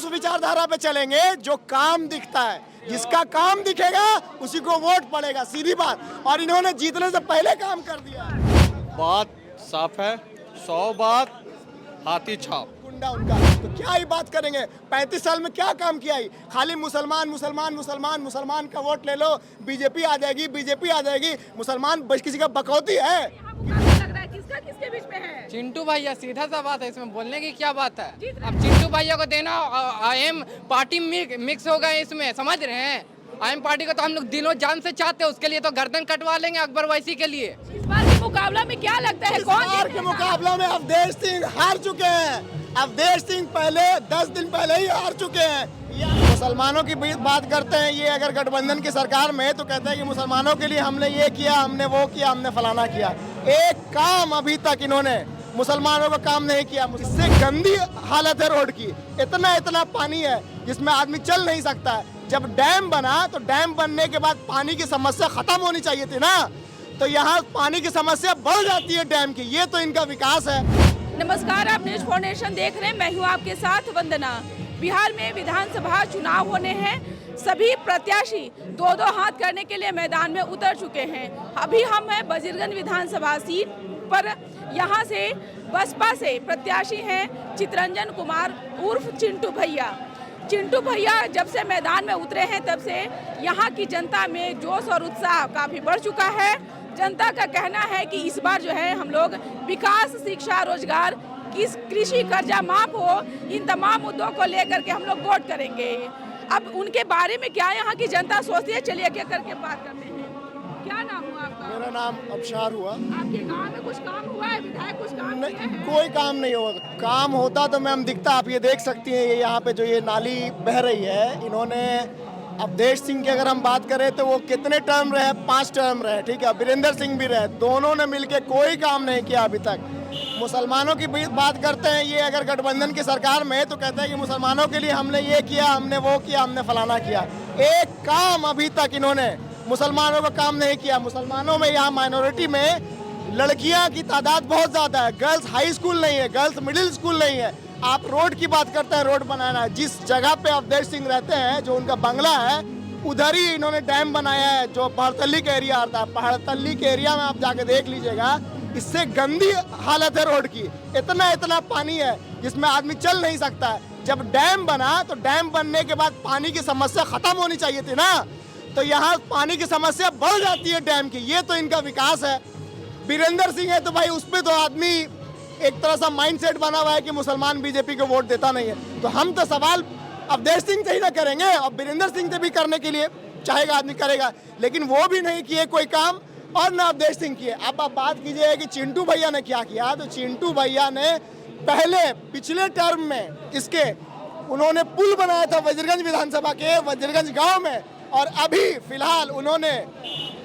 उस विचारधारा पे चलेंगे जो काम दिखता है। जिसका काम दिखेगा उसी को वोट पड़ेगा, सीधी बात। और इन्होंने जीतने से पहले काम कर दिया। बात साफ है, 100 बात हाथी छाप। गुंडा उनका तो क्या ही बात करेंगे। 35 साल में क्या काम किया ही? खाली मुसलमान मुसलमान मुसलमान मुसलमान का वोट ले लो, बीजेपी आ जाएगी, बीजेपी आ जाएगी। मुसलमान बस किसी का बकौती है? लग रहा है किसका किसके बीच में है? चिंटू भैया, सीधा सा बात है, इसमें बोलने की क्या बात है। अब चिंटू भैया को देना, आईएम पार्टी मिक्स हो गए इसमें, समझ रहे हैं। आईएम पार्टी को तो हम लोग दिलों जान से चाहते हैं, उसके लिए तो गर्दन कटवा लेंगे अकबर वैसी के लिए। इस बार के मुकाबला में क्या लगता है, कौन बार के मुकाबला में अवधेश सिंह हार चुके हैं। अवधेश सिंह पहले 10 दिन पहले ही हार चुके हैं। मुसलमानों की बात करते हैं, ये अगर गठबंधन की सरकार में है तो कहते हैं कि मुसलमानों के लिए हमने ये किया, हमने वो किया, हमने फलाना किया। एक काम अभी तक इन्होंने मुसलमानों का काम नहीं किया। इससे गंदी हालत है रोड की। इतना इतना पानी है जिसमें आदमी चल नहीं सकता है। जब डैम बना तो डैम बनने के बाद पानी की समस्या खत्म होनी चाहिए थी ना, तो यहाँ पानी की समस्या बढ़ जाती है डैम की। ये तो इनका विकास है। नमस्कार, आप न्यूज फाउंडेशन देख रहे हैं, मैं हूँ आपके साथ वंदना। बिहार में विधानसभा चुनाव होने हैं। सभी प्रत्याशी दो दो हाथ करने के लिए मैदान में उतर चुके हैं। अभी हम हैं वजीरगंज विधानसभा सीट पर। यहाँ से बसपा से प्रत्याशी हैं चितरंजन कुमार उर्फ चिंटू भैया। चिंटू भैया जब से मैदान में उतरे हैं तब से यहाँ की जनता में जोश और उत्साह काफी बढ़ चुका है। जनता का कहना है कि इस बार जो है हम लोग विकास, शिक्षा, रोजगार, कृषि, कर्जा माफ हो, इन तमाम मुद्दों को लेकर के हम लोग वोट करेंगे। अब उनके बारे में क्या यहाँ की जनता सोचती है, चलिए क्या करके बात करते हैं। क्या नाम हुआ आपका? मेरा नाम अबशार हुआ। आपके गांव में कुछ काम हुआ है? विधायक कुछ काम किए हैं? कोई काम नहीं हुआ। काम होता तो मैम दिखता। आप ये देख सकती हैं, ये यहाँ पे जो ये नाली बह रही है, इन्होंने अवधेश सिंह की अगर हम बात करें तो वो कितने टर्म रहे? 5 टर्म रहे, ठीक है। वीरेंद्र सिंह भी रहे, दोनों ने मिलके कोई काम नहीं किया अभी तक। मुसलमानों की बात करते हैं, ये अगर गठबंधन की सरकार में है तो कहते हैं कि मुसलमानों के लिए हमने ये किया, हमने वो किया, हमने फलाना किया। एक काम अभी तक इन्होंने मुसलमानों का काम नहीं किया। मुसलमानों में यहाँ माइनॉरिटी में लड़कियां की तादाद बहुत ज़्यादा है। गर्ल्स हाई स्कूल नहीं है, गर्ल्स मिडिल स्कूल नहीं है। आप रोड की बात करते हैं, रोड बनाना है। जिस जगह पे अवधेश सिंह रहते हैं, जो उनका बंगला है, उधर ही इन्होंने डैम बनाया है, जो पहाड़तल्ली का एरिया आता है। पहाड़तल्ली के एरिया में आप जाके देख लीजिएगा, इससे गंदी हालत है रोड की। इतना इतना पानी है जिसमें आदमी चल नहीं सकता है। जब डैम बना तो डैम बनने के बाद पानी की समस्या खत्म होनी चाहिए थी ना, तो यहाँ पानी की समस्या बढ़ जाती है डैम की। ये तो इनका विकास है। वीरेंद्र सिंह है तो भाई उस पर तो आदमी एक तरह सा माइंडसेट बना हुआ है कि मुसलमान बीजेपी को वोट देता नहीं है। तो हम तो सवाल अवधेश सिंह से ही ना करेंगे, और वीरेंद्र सिंह से भी करने के लिए चाहेगा आदमी करेगा, लेकिन वो भी नहीं किए कोई काम और ना अवधेश सिंह किए। अब आप बात कीजिए कि चिंटू भैया ने क्या किया, तो चिंटू भैया ने पहले पिछले टर्म में इसके उन्होंने पुल बनाया था वजीरगंज विधानसभा के वजीरगंज गाँव में। और अभी फिलहाल उन्होंने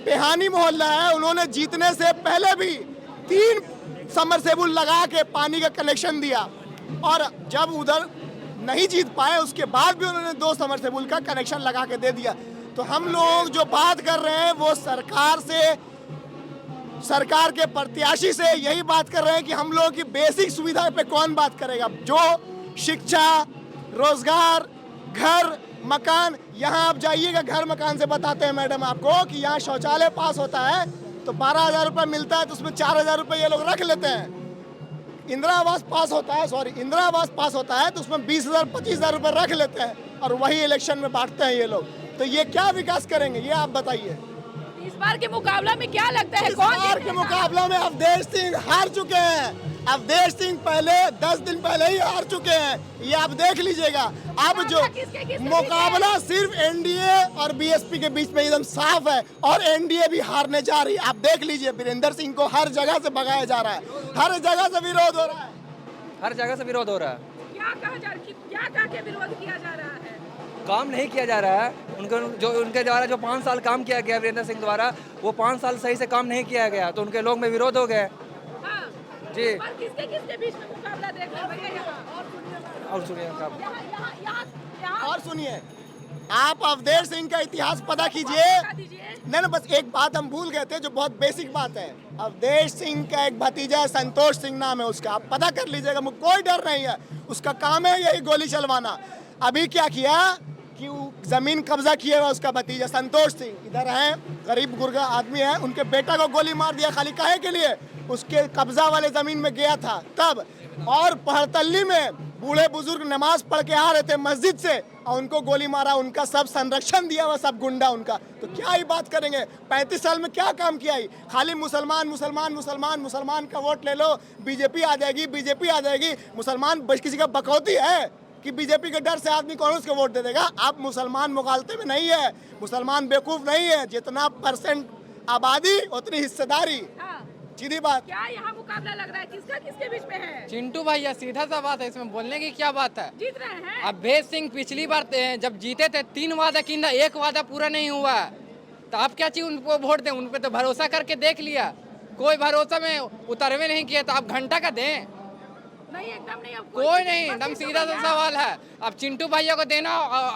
पेहानी मोहल्ला है, उन्होंने जीतने से पहले भी 3 समरसेबुल लगा के पानी का कनेक्शन दिया। और जब उधर नहीं जीत पाए उसके बाद भी उन्होंने 2 समरसेबुल का कनेक्शन लगा के दे दिया। तो हम लोग जो बात कर रहे हैं वो सरकार से, सरकार के प्रत्याशी से यही बात कर रहे हैं कि हम लोगों की बेसिक सुविधा पे कौन बात करेगा। जो शिक्षा, रोजगार, घर, मकान, यहाँ आप जाइएगा घर मकान से बताते हैं मैडम आपको कि यहाँ शौचालय पास होता है तो 12,000 रुपये मिलता है, तो उसमें 4,000 रुपये ये लोग रख लेते हैं। इंदिरा आवास पास होता है, इंदिरा आवास पास होता है तो उसमें 20,000 25,000 रुपये रख लेते हैं और वही इलेक्शन में बांटते हैं ये लोग। तो ये क्या विकास करेंगे, ये आप बताइए। इस बार के मुकाबला में क्या लगता है, कौन? इस बार के मुकाबला में अवधेश सिंह हार चुके हैं। अवधेश सिंह पहले 10 दिन पहले ही हार चुके हैं, ये आप देख लीजिएगा। अब जो मुकाबला सिर्फ एनडीए और बीएसपी के बीच में एकदम साफ है, और एनडीए भी हारने जा रही है। आप देख लीजिए, वीरेंद्र सिंह को हर जगह से भगाया जा रहा है, हर जगह से विरोध हो रहा है, हर जगह से विरोध हो रहा है। क्या कहा के विरोध किया जा रहा है? काम नहीं किया जा रहा है। उनके द्वारा जो 5 साल काम किया गया वीरेंद्र सिंह द्वारा, वो 5 साल सही से काम नहीं किया गया, तो उनके लोग में विरोध हो गए। हाँ। जी। और किसके बीच में मुकाबला देख रहे हैं भैया यहाँ? और सुनिए और सुनिए, आप अवधेश सिंह का इतिहास पता कीजिए। नहीं, बस एक बात हम भूल गए थे जो बहुत बेसिक बात है। अवधेश सिंह का एक भतीजा है, संतोष सिंह नाम है उसका, आप पता कर लीजिएगा। मुझे कोई डर नहीं है, उसका काम है यही गोली चलवाना। अभी क्या किया कि वो जमीन कब्जा किया हुआ उसका भतीजा संतोष सिंह इधर है, गरीब गुरगा आदमी है, उनके बेटा को गोली मार दिया खाली काहे के लिए, उसके कब्जा वाले जमीन में गया था तब। और पहड़तल्ली में बूढ़े बुजुर्ग नमाज पढ़ के आ रहे थे मस्जिद से और उनको गोली मारा, उनका सब संरक्षण दिया हुआ सब गुंडा उनका। तो क्या ही बात करेंगे, 35 साल में क्या काम किया ही, खाली मुसलमान मुसलमान मुसलमान मुसलमान का वोट ले लो, बीजेपी आ जाएगी, बीजेपी आ जाएगी। मुसलमान किसी का बकौती है कि बीजेपी के डर से आदमी कांग्रेस को वोट दे देगा? आप मुसलमान मुगालते में नहीं है, मुसलमान बेवकूफ नहीं है, जितना परसेंट आबादी उतनी हिस्सेदारी, सीधी बात। क्या यहाँ मुकाबला लग रहा है, किसका किसके बीच में है? चिंटू भैया सीधा सा बात है, इसमें बोलने की क्या बात है। जीत रहे हैं। अवधेश सिंह पिछली बार जब जीते थे 3 वादा किया, 1 वादा पूरा नहीं हुआ, तो आप क्या चाहिए उनको वोट दें? उन पे तो भरोसा करके देख लिया, कोई भरोसा में उतरवे नहीं किया, तो आप घंटा का दें? नहीं, एकदम नहीं। अब कोई नहीं, एकदम सीधा सा सवाल है। अब चिंटू भैया को देना,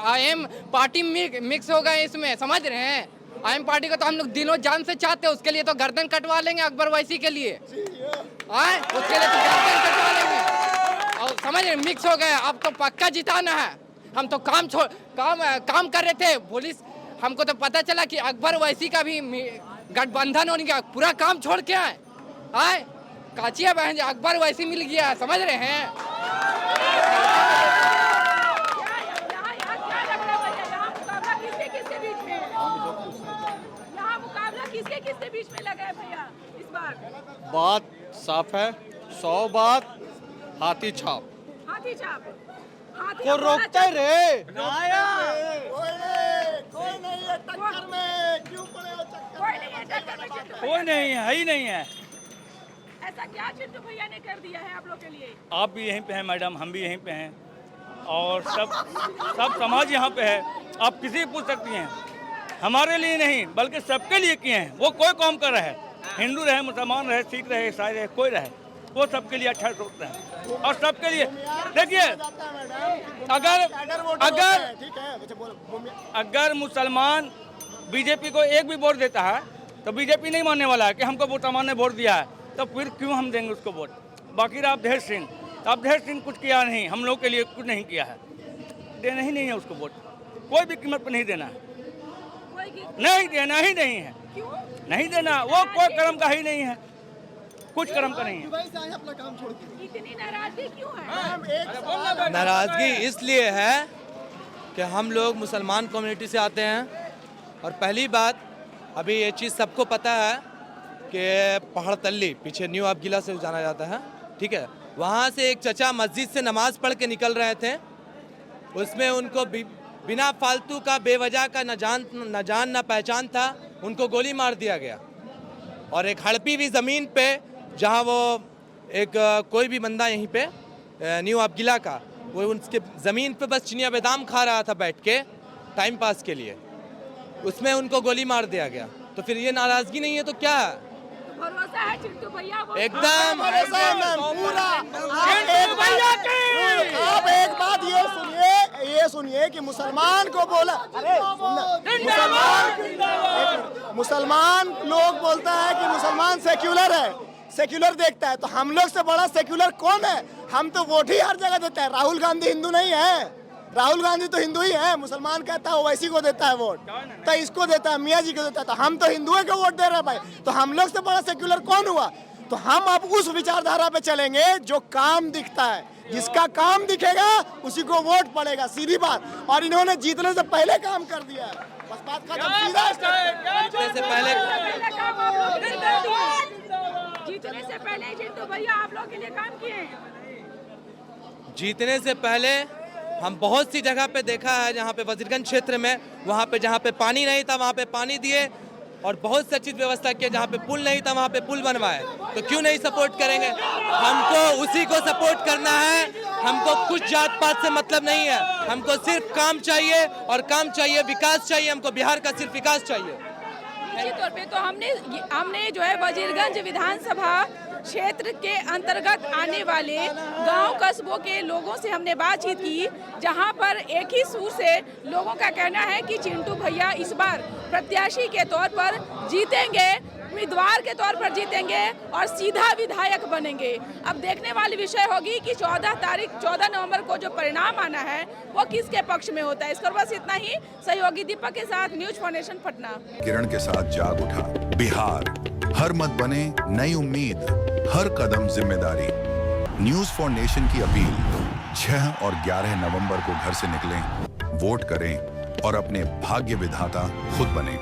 आईएम पार्टी मिक्स हो गए इसमें, समझ रहे हैं? आईएम पार्टी को तो हम लोग दिलों जान से चाहते हैं, उसके लिए तो गर्दन कटवा लेंगे अकबर वैसी के लिए, उसके लिए तो गर्दन कटवा लेंगे। और समझ रहे, मिक्स हो गए, अब तो पक्का जिताना है। हम तो काम कर रहे थे, पुलिस हमको तो पता चला कि अकबर वैसी का भी गठबंधन होने का पूरा काम छोड़ के आए काचिया बहन, अकबर वैसी मिल गया, समझ रहे हैं? किसके बीच में लगा है भैया इस बार? बात साफ है, 100 बात हाथी छाप। हाथी छाप को रोकते रे कोई नहीं है टक्कर में, क्यों पड़े हो चक्कर? कोई नहीं है टक्कर में, कोई नहीं है ही नहीं है। ऐसा क्या चिंटू भैया ने कर दिया है आप लोग के लिए? आप भी यहीं पे हैं मैडम, हम भी यहीं पे हैं, और सब समाज यहाँ पे है। आप किसी पूछ सकती हैं, हमारे लिए नहीं बल्कि सबके लिए किए हैं। वो कोई काम कर रहा है, हिंदू रहे, मुसलमान रहे, सिख रहे, ईसाई रहे, कोई रहे, वो सबके लिए अच्छा सोचते हैं और सबके लिए। देखिए, अगर मुसलमान बीजेपी को एक भी वोट देता है तो बीजेपी नहीं मानने वाला है कि हमको मुसलमान ने वोट दिया है, तो फिर क्यों हम देंगे उसको वोट? बाकी अवधेश सिंह कुछ किया नहीं, हम लोग के लिए कुछ नहीं किया है, देना ही नहीं है उसको वोट, कोई भी कीमत पर नहीं देना है, नहीं देना ही नहीं है। क्यों नहीं देना? वो कोई कर्म का ही नहीं है, कुछ कर्म का नहीं है। इतनी नाराजगी क्यों है? नाराज़गी इसलिए है कि हम लोग मुसलमान कम्युनिटी से आते हैं, और पहली बात अभी ये चीज़ सबको पता है कि पहाड़तल्ली पीछे न्यू आपगिला से जाना जाता है, ठीक है, वहाँ से एक चचा मस्जिद से नमाज पढ़ के निकल रहे थे, उसमें उनको बिना फालतू का बेवजह का न जान न पहचान था, उनको गोली मार दिया गया। और एक हड़पी हुई ज़मीन पे जहाँ वो एक कोई भी बंदा यहीं पे न्यू आपगिला का, वो उसके ज़मीन पे बस चिनिया बादाम खा रहा था बैठ के टाइम पास के लिए, उसमें उनको गोली मार दिया गया। तो फिर ये नाराज़गी नहीं है तो क्या है? भरोसा है चिंटू भैया को? एकदम पूरा। आप एक बात ये सुनिए कि मुसलमान को बोला, मुसलमान लोग बोलता है कि मुसलमान सेक्युलर है, सेक्युलर देखता है, तो हम लोग से बड़ा सेक्युलर कौन है? हम तो वोट ही हर जगह देते हैं। राहुल गांधी हिंदू नहीं है, राहुल गांधी तो हिंदू ही है, मुसलमान कहता है ओवैसी को देता है वोट, तो इसको देता है, मियाँ जी को देता है, तो हम तो हिंदुओं को वोट दे रहे हैं भाई, तो हम लोग से बड़ा सेक्युलर कौन हुआ? तो हम अब उस विचारधारा पे चलेंगे जो काम दिखता है, जिसका काम दिखेगा उसी को वोट पड़ेगा, सीधी बात। और इन्होंने जीतने से पहले काम कर दिया है, बस बात खत्म। जीतने से पहले चिंटू भैया आप लोग के लिए काम किए? जीतने से पहले हम बहुत सी जगह पे देखा है, जहाँ पे वजीरगंज क्षेत्र में, वहाँ पे जहाँ पे पानी नहीं था वहाँ पे पानी दिए, और बहुत सी अच्छी व्यवस्था की, जहाँ पे पुल नहीं था वहाँ पे पुल बनवाए। तो क्यों नहीं सपोर्ट करेंगे? हमको उसी को सपोर्ट करना है, हमको कुछ जात पात से मतलब नहीं है, हमको सिर्फ काम चाहिए, और काम चाहिए विकास चाहिए, हमको बिहार का सिर्फ विकास चाहिए। निश्चित तौर पे तो हमने जो है वजीरगंज विधानसभा क्षेत्र के अंतर्गत आने वाले गांव कस्बों के लोगों से हमने बातचीत की, जहां पर एक ही सुर से लोगों का कहना है कि चिंटू भैया इस बार प्रत्याशी के तौर पर जीतेंगे। उम्मीदवार के तौर पर जीतेंगे और सीधा विधायक बनेंगे। अब देखने वाली विषय होगी कि 14 नवंबर को जो परिणाम आना है वो किसके पक्ष में होता है। इस पर बस इतना ही। सहयोगी दीपक के साथ न्यूज फाउंडेशन पटना। किरण के साथ जाग उठा बिहार, हर मत बने नई उम्मीद, हर कदम जिम्मेदारी। न्यूज फाउंडेशन की अपील 6 और 11 नवंबर को घर से निकलें, वोट करें और अपने भाग्य विधाता खुद बने।